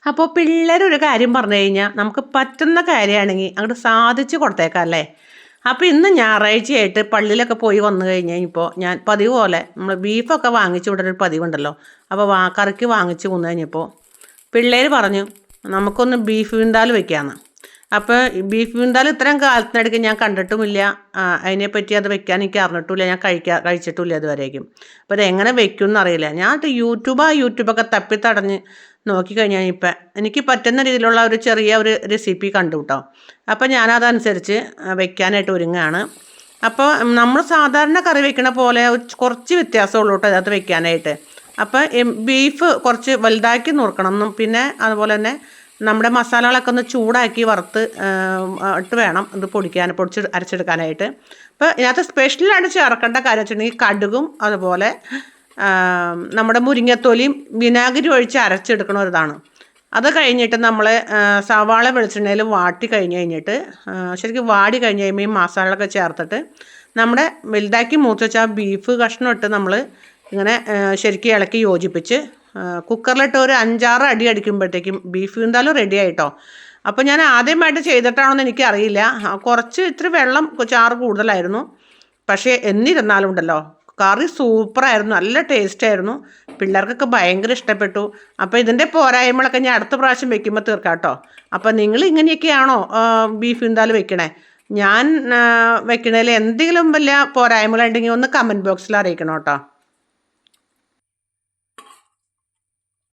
അപ്പോൾ പിള്ളേരൊരു കാര്യം പറഞ്ഞു കഴിഞ്ഞാൽ നമുക്ക് പറ്റുന്ന കാര്യമാണെങ്കിൽ അങ്ങോട്ട് സാധിച്ചു കൊടുത്തേക്കാം അല്ലേ. അപ്പോൾ ഇന്ന് ഞായറാഴ്ചയായിട്ട് പള്ളിയിലൊക്കെ പോയി വന്നു കഴിഞ്ഞപ്പോൾ ഞാൻ പതിവ് പോലെ നമ്മൾ ബീഫൊക്കെ വാങ്ങിച്ചു വിടുന്നൊരു പതിവുണ്ടല്ലോ. അപ്പോൾ കറിക്ക് വാങ്ങിച്ചു വന്നു കഴിഞ്ഞപ്പോൾ പിള്ളേർ പറഞ്ഞു നമുക്കൊന്ന് ബീഫ് വിന്താൽ വെക്കാമെന്ന്. അപ്പോൾ ബീഫ് വിന്താൽ ഇത്രയും കാലത്തിനിടയ്ക്ക് ഞാൻ കണ്ടിട്ടുമില്ല, അതിനെപ്പറ്റി അത് വെക്കാൻ എനിക്ക് അറിഞ്ഞിട്ടില്ല, ഞാൻ കഴിച്ചിട്ടില്ല ഇതുവരേക്കും. അപ്പോൾ അതെങ്ങനെ വെക്കും എന്നറിയില്ല. ഞാൻ യൂട്യൂബൊക്കെ തപ്പിത്തടഞ്ഞ് നോക്കിക്കഴിഞ്ഞാൽ ഇപ്പം എനിക്ക് പറ്റുന്ന രീതിയിലുള്ള ഒരു ചെറിയ ഒരു റെസിപ്പി കണ്ടു കേട്ടോ. അപ്പോൾ ഞാനതനുസരിച്ച് വെക്കാനായിട്ട് ഒരുങ്ങുകയാണ്. അപ്പോൾ നമ്മൾ സാധാരണ കറി വെക്കണ പോലെ കുറച്ച് വ്യത്യാസമുള്ളൂ കേട്ടോ അതിനകത്ത് വെക്കാനായിട്ട്. അപ്പോൾ ബീഫ് കുറച്ച് വലുതാക്കി നുറുക്കണം എന്നും പിന്നെ അതുപോലെ തന്നെ നമ്മുടെ മസാലകളൊക്കെ ഒന്ന് ചൂടാക്കി വറുത്ത് ഇട്ട് വേണം ഇത് പൊടിച്ച് അരച്ചെടുക്കാനായിട്ട്. അപ്പോൾ ഇതിനകത്ത് സ്പെഷ്യലായിട്ട് ചേർക്കേണ്ട കാര്യം വെച്ചിട്ടുണ്ടെങ്കിൽ കടുകും അതുപോലെ നമ്മുടെ മുരിങ്ങത്തോലിയും വിനാഗിരി ഒഴിച്ച് അരച്ചെടുക്കണ ഒരിതാണ്. അത് കഴിഞ്ഞിട്ട് നമ്മൾ സവാള വെളിച്ചെണ്ണയിൽ വാട്ടി കഴിഞ്ഞിട്ട് ശരിക്കും വാടി കഴിഞ്ഞ് കഴിയുമ്പോൾ ഈ മസാലകളൊക്കെ ചേർത്തിട്ട് നമ്മുടെ വലുതാക്കി മൂത്ത് വെച്ച ബീഫ് കഷ്ണം ഇട്ട് നമ്മൾ ഇങ്ങനെ ശരിക്കും ഇളക്കി യോജിപ്പിച്ച് കുക്കറിലിട്ട് ഒരു 5-6 അടി അടിക്കുമ്പോഴത്തേക്കും ബീഫ് എന്തായാലും റെഡി ആയിട്ടോ. അപ്പോൾ ഞാൻ ആദ്യമായിട്ട് ചെയ്തിട്ടാണെന്ന് എനിക്കറിയില്ല, കുറച്ച് ഇത്തിരി വെള്ളം ചാറ് കൂടുതലായിരുന്നു. പക്ഷേ എന്നിരുന്നാലും ഉണ്ടല്ലോ കറി സൂപ്പറായിരുന്നു, നല്ല ടേസ്റ്റായിരുന്നു, പിള്ളേർക്കൊക്കെ ഭയങ്കര ഇഷ്ടപ്പെട്ടു. അപ്പോൾ ഇതിൻ്റെ പോരായ്മകളൊക്കെ ഞാൻ അടുത്ത പ്രാവശ്യം വെക്കുമ്പോൾ തീർക്കാം കേട്ടോ. അപ്പോൾ നിങ്ങൾ ഇങ്ങനെയൊക്കെയാണോ ബീഫ് എന്തായാലും വെക്കണേ? ഞാൻ വെക്കണതിൽ എന്തെങ്കിലും വലിയ പോരായ്മകളുണ്ടെങ്കിൽ ഒന്ന് കമൻറ്റ് ബോക്സിൽ അറിയിക്കണം കേട്ടോ.